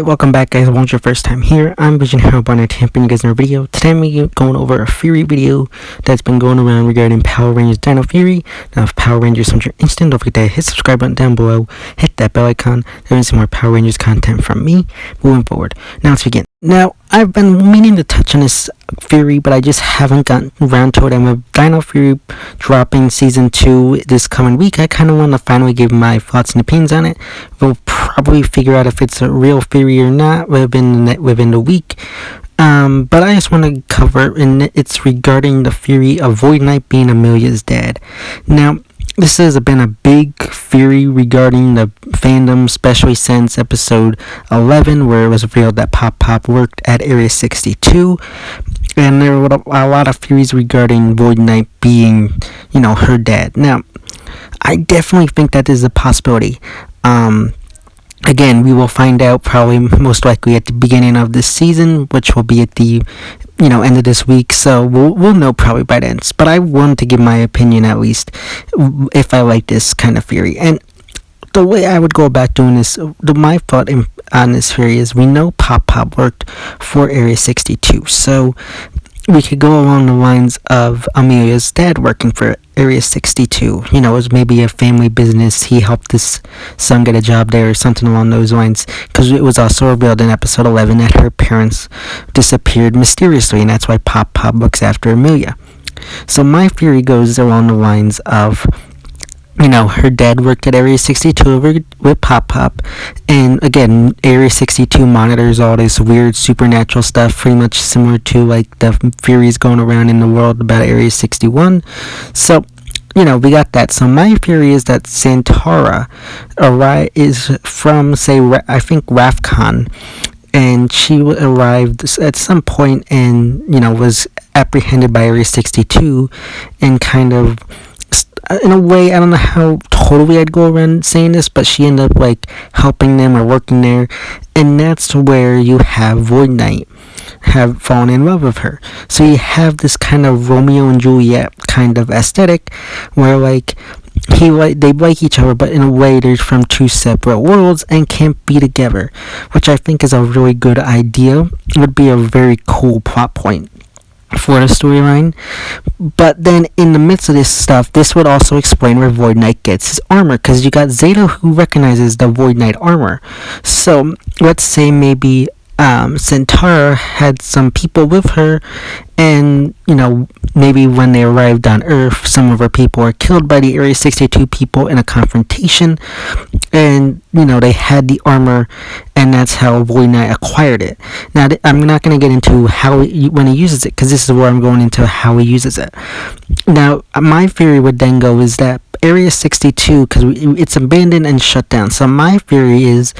Alright, welcome back guys. If it's your first time here, I'm Vision Hero Bonnet helping you guys in our video. Today I'm going over a Fury video that's been going around regarding Power Rangers Dino Fury. Now if Power Rangers comes your instant, don't forget to hit subscribe button down below, hit that bell icon. There's some more Power Rangers content from me moving forward. Now let's begin. Now I've been meaning to touch on this Fury, but I just haven't gotten around to it. And with Dino Fury dropping season 2 this coming week, I kind of want to finally give my thoughts and opinions on it. We'll probably figure out if it's a real Fury or not within the week. But I just want to cover, and it's regarding the Fury of Void Knight being Amelia's dad. Now, this has been a big theory regarding the fandom, especially since episode 11, where it was revealed that Pop worked at Area 62. And there were a lot of theories regarding Void Knight being, her dad. Now, I definitely think that is a possibility. Again, we will find out probably most likely at the beginning of this season, which will be at the end of this week, so we'll know probably by then. But I wanted to give my opinion at least if I like this kind of theory. And the way I would go about doing this, my thought on this theory is, we know Pop worked for Area 62, so we could go along the lines of Amelia's dad working for Area 62. It was maybe a family business. He helped his son get a job there or something along those lines. Because it was also revealed in episode 11 that her parents disappeared mysteriously, and that's why Pop looks after Amelia. So my theory goes along the lines of, her dad worked at Area 62 with Pop, and again, Area 62 monitors all this weird supernatural stuff, pretty much similar to like the theories going around in the world about Area 61. So, we got that. So my theory is that Santara is from, say, I think Rafcon, and she arrived at some point and, was apprehended by Area 62 and kind of, in a way, I don't know how totally I'd go around saying this, but she ended up like helping them or working there, and that's where you have Void Knight have fallen in love with her. So you have this kind of Romeo and Juliet kind of aesthetic where like they like each other, but in a way they're from two separate worlds and can't be together, which I think is a really good idea. It would be a very cool plot point for the storyline. But then in the midst of this stuff, this would also explain where Void Knight gets his armor, because you got Zeta who recognizes the Void Knight armor. So let's say maybe Santara had some people with her, and maybe when they arrived on Earth, some of her people were killed by the Area 62 people in a confrontation, and they had the armor, and that's how Void Knight acquired it. Now I'm not going to get into when he uses it, because this is where I'm going into how he uses it. Now my theory would then go is that Area 62, because it's abandoned and shut down. So my theory is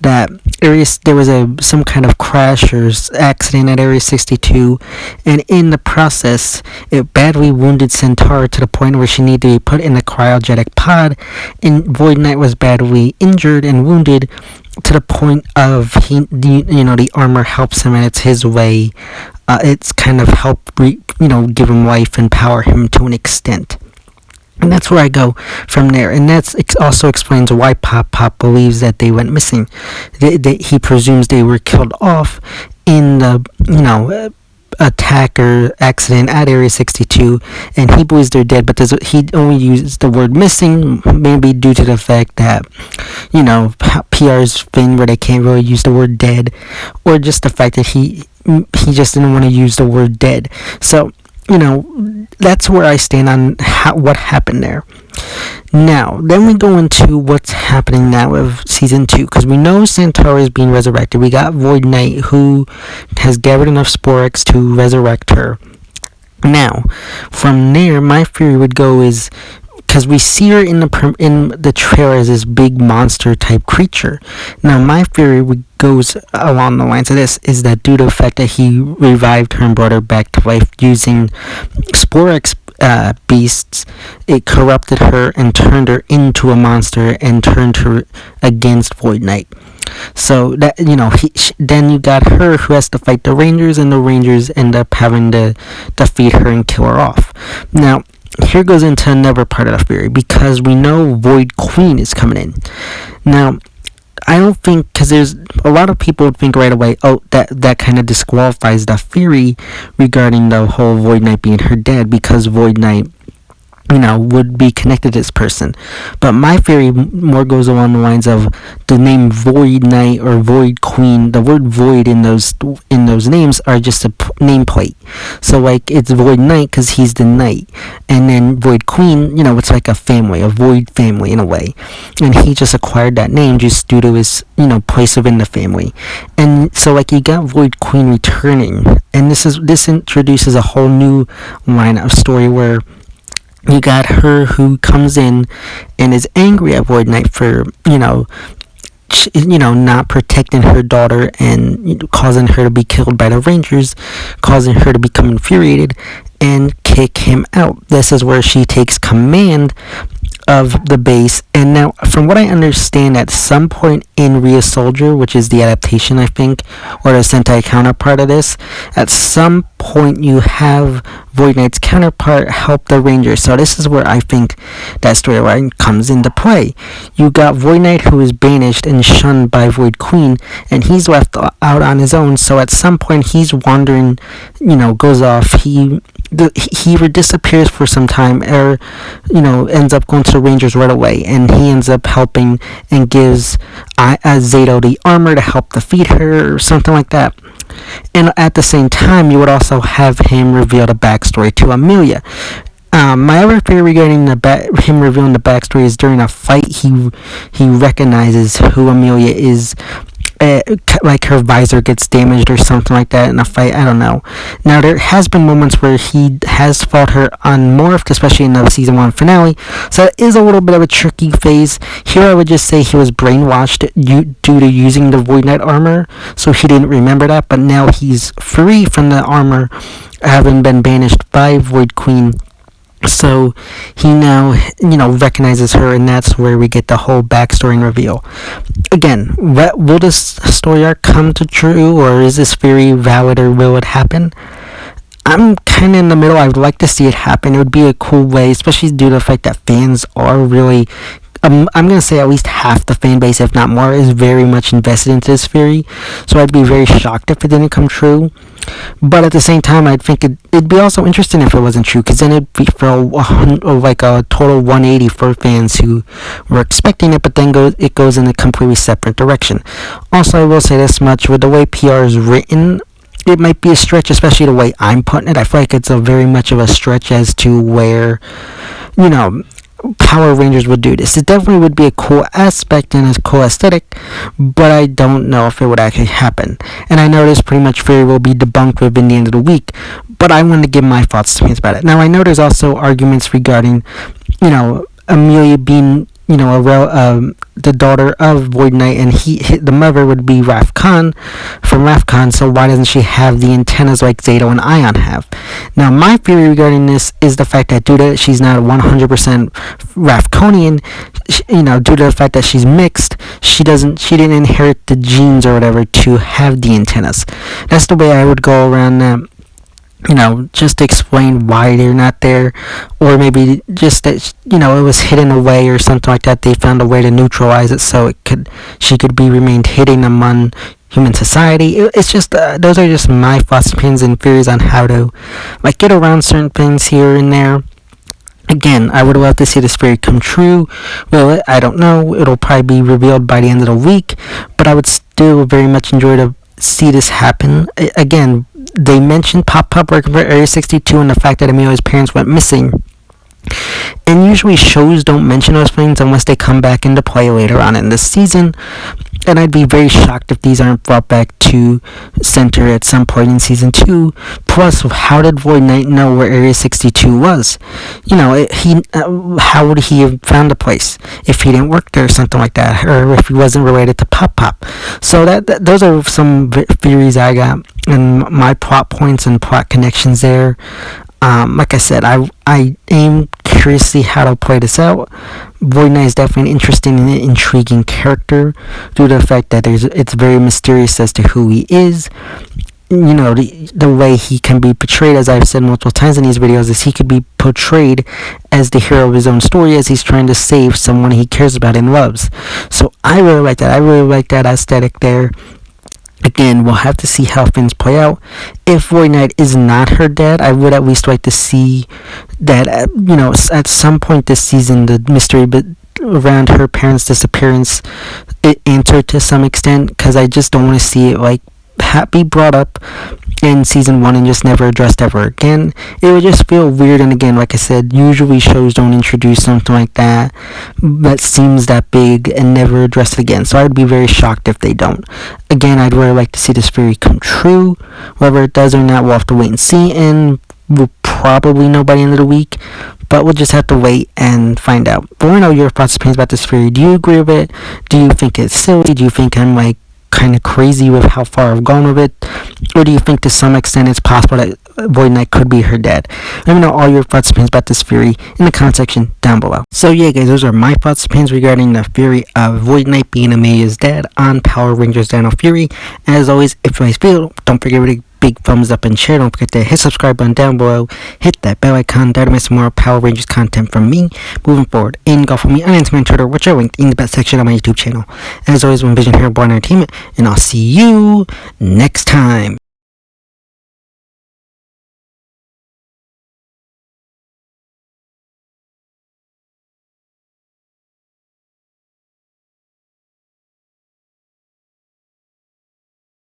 that there was some kind of crash or accident at Area 62, and in the process, it badly wounded Santara to the point where she needed to be put in the cryogenic pod, and Void Knight was badly injured and wounded to the point of the armor helps him, and it's his way. It's kind of helped give him life and power him to an extent. And that's where I go from there. And that also explains why Pop believes that they went missing. He presumes they were killed off in the, attack or accident at Area 62. And he believes they're dead, but he only uses the word missing, maybe due to the fact that, PR's thing where they can't really use the word dead. Or just the fact that he just didn't want to use the word dead. So, that's where I stand on what happened there. Now, then we go into what's happening now with season 2, because we know Santara is being resurrected. We got Void Knight, who has gathered enough sporix to resurrect her. Now, from there, my theory would go is, because we see her in the trailer as this big monster type creature. Now my theory goes along the lines of this, is that due to the fact that he revived her and brought her back to life using sporix beasts, it corrupted her and turned her into a monster and turned her against Void Knight. So that then you got her who has to fight the Rangers, and the Rangers end up having to defeat her and kill her off. Now here goes into another part of the theory, because we know Void Queen is coming in. Now I don't think, because there's a lot of people would think right away, oh, that kind of disqualifies the theory regarding the whole Void Knight being her dad, because Void Knight, would be connected to this person. But my theory more goes along the lines of the name Void Knight or Void Queen. The word void in those names are just a nameplate. So like it's Void Knight because he's the knight, and then Void Queen, it's like a family, a void family in a way, and he just acquired that name just due to his place within the family. And so like you got Void Queen returning, and this introduces a whole new line of story where you got her who comes in and is angry at Void Knight for, not protecting her daughter and causing her to be killed by the Rangers, causing her to become infuriated and kick him out. This is where she takes command of the base. And now, from what I understand, at some point in Rhea Soldier, which is the adaptation, I think, or the Sentai counterpart of this, at some point you have Void Knight's counterpart help the Rangers. So this is where I think that storyline comes into play. You got Void Knight who is banished and shunned by Void Queen, and he's left out on his own. So at some point he's wandering, goes off. He disappears for some time, or ends up going to the Rangers right away, and he ends up helping and gives Zato the armor to help defeat her or something like that. And at the same time, you would also have him reveal the backstory to Amelia. My other theory regarding him revealing the backstory is during a fight, he recognizes who Amelia is. Like her visor gets damaged or something like that in a fight. I don't know. Now there has been moments where he has fought her unmorphed, especially in the season 1 finale. So it is a little bit of a tricky phase. Here I would just say he was brainwashed due to using the Void Knight armor, so he didn't remember that. But now he's free from the armor, having been banished by Void Queen. So he now, recognizes her, and that's where we get the whole backstory and reveal. Again, will this story arc come to true, or is this theory valid, or will it happen? I'm kind of in the middle. I would like to see it happen. It would be a cool way, especially due to the fact that fans are really... I'm going to say at least half the fan base, if not more, is very much invested into this theory. So I'd be very shocked if it didn't come true. But at the same time, I'd think it'd be also interesting if it wasn't true, because then it'd be for a total 180 for fans who were expecting it, but then it goes in a completely separate direction. Also, I will say this much, with the way PR is written, it might be a stretch, especially the way I'm putting it. I feel like it's a very much of a stretch as to where, Power Rangers would do this. It definitely would be a cool aspect and a cool aesthetic, but I don't know if it would actually happen. And I know this pretty much theory will be debunked within the end of the week, but I want to give my thoughts about it. Now, I know there's also arguments regarding, Amelia being, the daughter of Void Knight, and the mother would be Raf Khan from Raf Khan, so why doesn't she have the antennas like Zato and Ion have? Now, my theory regarding this is the fact that due to she's not 100% Rafconian, due to the fact that she's mixed, she didn't inherit the genes or whatever to have the antennas. That's the way I would go around that. Just to explain why they're not there, or maybe just that, it was hidden away or something like that. They found a way to neutralize it so she could remained hidden among human society. It's just, those are just my thoughts, opinions, and theories on how to, get around certain things here and there. Again, I would love to see this theory come true. Well, I don't know. It'll probably be revealed by the end of the week, but I would still very much enjoy to see this happen. Again, they mentioned Pop working for Area 62 and the fact that Amelia's parents went missing. And usually shows don't mention those things unless they come back into play later on in the season. And I'd be very shocked if these aren't brought back to center at some point in season 2. Plus, how did Void Knight know where Area 62 was? How would he have found a place if he didn't work there or something like that, or if he wasn't related to Pop? So those are some theories I got, and my plot points and plot connections there. Like I said, I aim curious to see how to play this out. Void Knight is definitely an interesting and intriguing character due to the fact that it's very mysterious as to who he is. the way he can be portrayed, as I've said multiple times in these videos, is he could be portrayed as the hero of his own story as he's trying to save someone he cares about and loves. So I really like that. I really like that aesthetic there. Again, we'll have to see how things play out. If Void Knight is not her dad, I would at least like to see that, at some point this season, the mystery around her parents' disappearance answered to some extent, because I just don't want to see it be brought up in season 1 and just never addressed ever again. It would just feel weird, and again, like I said, usually shows don't introduce something like that seems that big and never address it again, so I'd be very shocked if they don't. Again, I'd really like to see this theory come true. Whether it does or not, we'll have to wait and see, and we'll probably know by the end of the week, but we'll just have to wait and find out. But I want to know your thoughts and opinions about this theory. Do you agree with it? Do you think it's silly? Do you think I'm kind of crazy with how far I've gone with it? Or do you think to some extent it's possible that Void Knight could be her dad? Let me know all your thoughts and opinions about this theory in the comment section down below. So yeah guys, those are my thoughts and opinions regarding the theory of Void Knight being Amelia's dad on Power Rangers Dino Fury. As always, if you like this video, don't forget to big thumbs up and share. Don't forget to hit subscribe button down below, hit that bell icon there to miss more Power Rangers content from me moving forward. And go follow me on Instagram and Twitter, which are linked in the back section of my YouTube channel. As always, I'm Vision Hero Born Entertainment, and I'll see you next time.